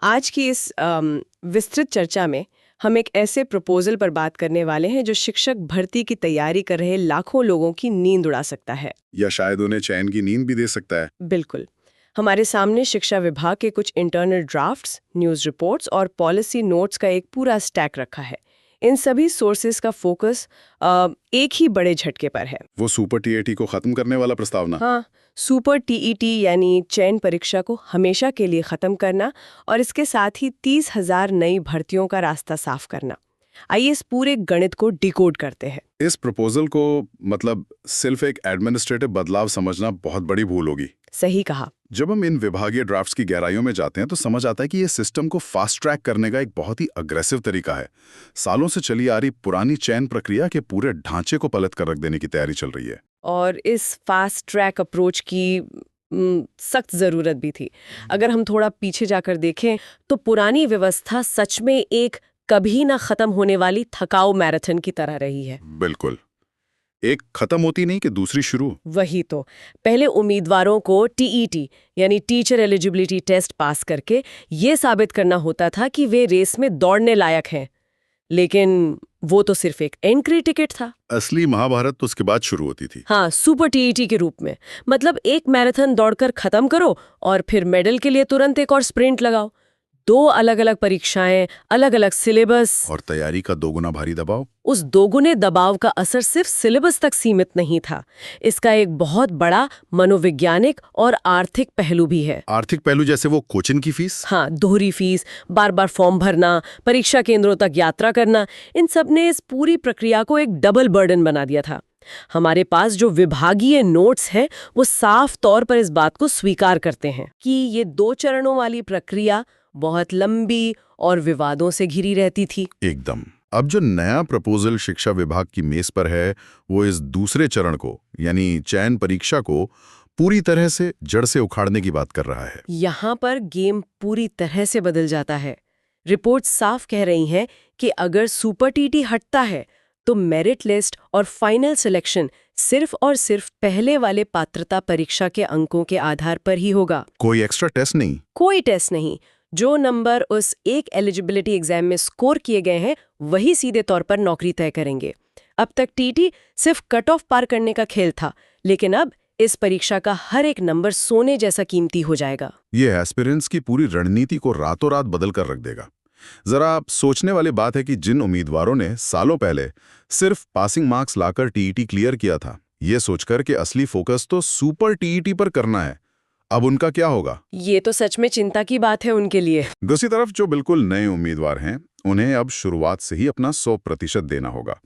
आज की इस विस्तृत चर्चा में हम एक ऐसे प्रपोजल पर बात करने वाले हैं जो शिक्षक भर्ती की तैयारी कर रहे लाखों लोगों की नींद उड़ा सकता है, या शायद उन्हें चैन की नींद भी दे सकता है। बिल्कुल। हमारे सामने शिक्षा विभाग के कुछ इंटरनल ड्राफ्ट्स, न्यूज़ रिपोर्ट्स और पॉलिसी नोट्स का एक पूरा स्टैक रखा है। इन सभी सोर्सेज का फोकस एक ही बड़े झटके पर है। वो सुपर टीएटी को खत्म करने वाला प्रस्तावना। हाँ, सुपर टीईटी यानी चयन परीक्षा को हमेशा के लिए खत्म करना और इसके साथ ही 30,000 नई भर्तियों का रास्ता साफ करना। आइए इस पूरे गणित को डिकोड करते हैं। इस प्रपोजल को मतलब सिर्फ एक एडमिनिस्ट्रेटिव बदलाव समझना बहुत बड़ी भूल होगी। सही कहा। जब हम इन विभागीय ड्राफ्ट्स की गहराइयों में जाते हैं तो समझ आता है कि ये सिस्टम को फास्ट ट्रैक करने का एक बहुत ही अग्रेसिव तरीका है। सालों से चली आ रही पुरानी चयन प्रक्रिया के पूरे ढांचे को पलट कर रख देने की तैयारी चल रही है। और इस फास्ट ट्रैक अप्रोच की सख्त ज़रूरत भी थी। अगर हम थोड़ा पीछे जाकर देखें तो पुरानी व्यवस्था सच में एक कभी ना खत्म होने वाली थकाऊ मैराथन की तरह रही है। बिल्कुल, एक खत्म होती नहीं कि दूसरी शुरू। वही तो, पहले उम्मीदवारों को टीईटी यानी टीचर एलिजिबिलिटी टेस्ट पास करके ये साबित करना होता था कि वे रेस में दौड़ने लायक हैं, लेकिन वो तो सिर्फ एक एंट्री टिकट था। असली महाभारत तो उसके बाद शुरू होती थी। हाँ, सुपर टीईटी के रूप में। मतलब एक मैराथन दौड़कर खत्म करो और फिर मेडल के लिए तुरंत एक और स्प्रिंट लगाओ। दो अलग अलग परीक्षाएं, अलग अलग सिलेबस और तैयारी का दोगुना भारी दबाव। उस दोगुने दबाव का असर सिर्फ सिलेबस तक सीमित नहीं था। इसका एक बहुत बड़ा मनोवैज्ञानिक और आर्थिक पहलू भी है। आर्थिक पहलू जैसे वो कोचिंग की फीस। हाँ, दोहरी फीस, बार बार फॉर्म भरना, परीक्षा केंद्रों तक यात्रा करना, इन सब ने इस पूरी प्रक्रिया को एक डबल बर्डन बना दिया था। हमारे पास जो विभागीय नोट्स हैं वो साफ तौर पर इस बात को स्वीकार करते हैं कि ये 2 चरणों वाली प्रक्रिया बहुत लंबी और विवादों से घिरी रहती थी। एकदम। अब जो नया प्रपोजल शिक्षा विभाग की मेज पर है वो इस दूसरे चरण को यानी चयन परीक्षा को पूरी तरह से जड़ से उखाड़ने की बात कर रहा है। यहाँ पर गेम पूरी तरह से बदल जाता है। रिपोर्ट साफ कह रही हैं कि अगर सुपर टीटी हटता है तो मेरिट लिस्ट और फाइनल सिलेक्शन सिर्फ और सिर्फ पहले वाले पात्रता परीक्षा के अंकों के आधार पर ही होगा। कोई एक्स्ट्रा टेस्ट नहीं। कोई टेस्ट नहीं। जो नंबर उस एक एलिजिबिलिटी एग्जाम में स्कोर किए गए हैं वही सीधे तौर पर नौकरी तय करेंगे। अब तक टीटी सिर्फ कट ऑफ पार करने का खेल था, लेकिन अब इस परीक्षा का हर एक नंबर सोने जैसा कीमती हो जाएगा। ये एस्पिरेंट्स की पूरी रणनीति को रातों रात बदल कर रख देगा। जरा आप सोचने वाली बात है कि जिन उम्मीदवारों ने सालों पहले सिर्फ पासिंग मार्क्स लाकर टीईटी क्लियर किया था, ये सोचकर कि असली फोकस तो सुपर टीईटी पर करना है, अब उनका क्या होगा? ये तो सच में चिंता की बात है उनके लिए। दूसरी तरफ जो बिल्कुल नए उम्मीदवार हैं, उन्हें अब शुरुआत से ही अपना 100% देना होगा।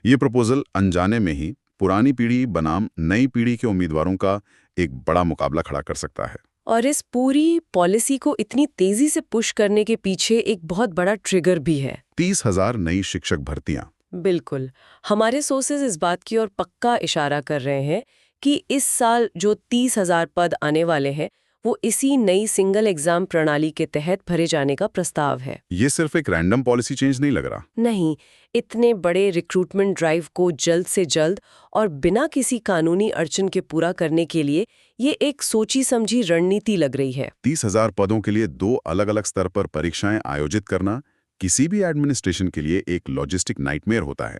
ये प्रपोजल अनजाने में ही पुरानी पीढ़ी बनाम नई पीढ़ी के उम्मीदवारों का एक बड़ा मुकाबला खड़ा कर सकता है। और इस पूरी पॉलिसी को इतनी तेजी से पुश करने के पीछे एक बहुत बड़ा ट्रिगर भी है। 30,000 नई शिक्षक भर्तियां। बिल्कुल। हमारे सोर्सेज इस बात की ओर पक्का इशारा कर रहे हैं कि इस साल जो 30,000 पद आने वाले हैं वो इसी नई सिंगल एग्जाम प्रणाली के तहत भरे जाने का प्रस्ताव है। ये सिर्फ एक रैंडम पॉलिसी चेंज नहीं लग रहा। नहीं, इतने बड़े रिक्रूटमेंट ड्राइव को जल्द से जल्द और बिना किसी कानूनी अड़चन के पूरा करने के लिए ये एक सोची समझी रणनीति लग रही है। 30,000 पदों के लिए 2 अलग-अलग स्तर पर परीक्षाएं आयोजित करना किसी भी एडमिनिस्ट्रेशन के लिए एक लॉजिस्टिक नाइटमेयर होता है।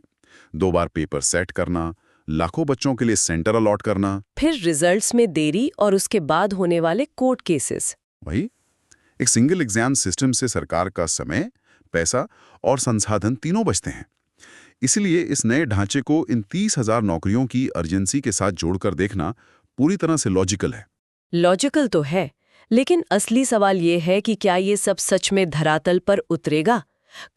2 बार पेपर सेट करना, लाखों बच्चों के लिए सेंटर अलॉट करना, फिर रिजल्ट्स में देरी और उसके बाद होने वाले कोर्ट केसेस। वही एक सिंगल एग्जाम सिस्टम से सरकार का समय, पैसा और संसाधन तीनों बचते हैं। इसलिए इस नए ढांचे को इन 30,000 नौकरियों की अर्जेंसी के साथ जोड़कर देखना पूरी तरह से लॉजिकल है। लॉजिकल तो है, लेकिन असली सवाल ये है कि क्या ये सब सच में धरातल पर उतरेगा?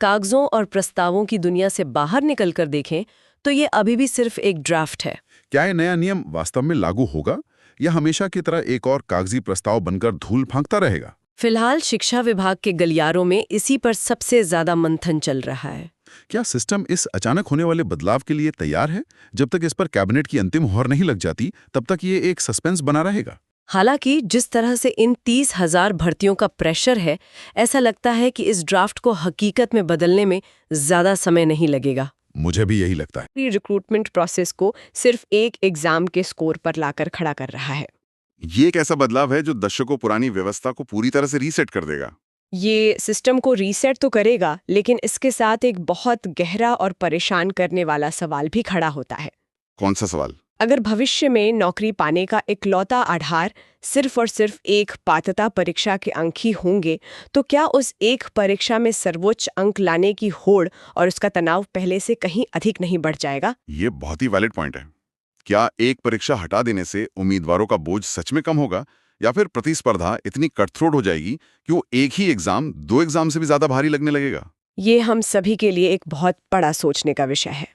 कागजों और प्रस्तावों की दुनिया से बाहर निकलकर देखें तो ये अभी भी सिर्फ एक ड्राफ्ट है। क्या ये नया नियम वास्तव में लागू होगा या हमेशा की तरह एक और कागजी प्रस्ताव बनकर धूल फेंकता रहेगा? फिलहाल शिक्षा विभाग के गलियारों में इसी पर सबसे ज्यादा मंथन चल रहा है। क्या सिस्टम इस अचानक होने वाले बदलाव के लिए तैयार है? जब तक इस पर कैबिनेट की अंतिम मोहर नहीं लग जाती, तब तक ये एक सस्पेंस बना रहेगा। हालांकि जिस तरह से इन 30,000 भर्तियों का प्रेशर है, ऐसा लगता है कि इस ड्राफ्ट को हकीकत में बदलने में ज्यादा समय नहीं लगेगा। मुझे भी यही लगता है। रिक्रूटमेंट प्रोसेस को सिर्फ एक एग्जाम के स्कोर पर लाकर खड़ा कर रहा है। ये एक ऐसा बदलाव है जो दशकों पुरानी व्यवस्था को पूरी तरह से रीसेट कर देगा। ये सिस्टम को रीसेट तो करेगा, लेकिन इसके साथ एक बहुत गहरा और परेशान करने वाला सवाल भी खड़ा होता है। कौन सा सवाल? अगर भविष्य में नौकरी पाने का इकलौता आधार सिर्फ और सिर्फ एक पात्रता परीक्षा के अंक ही होंगे, तो क्या उस एक परीक्षा में सर्वोच्च अंक लाने की होड़ और उसका तनाव पहले से कहीं अधिक नहीं बढ़ जाएगा? ये बहुत ही वैलिड पॉइंट है। क्या एक परीक्षा हटा देने से उम्मीदवारों का बोझ सच में कम होगा, या फिर प्रतिस्पर्धा इतनी कटथ्रोट हो जाएगी कि वो एक ही एग्जाम 2 एग्जाम से भी ज्यादा भारी लगने लगेगा? ये हम सभी के लिए एक बहुत बड़ा सोचने का विषय है।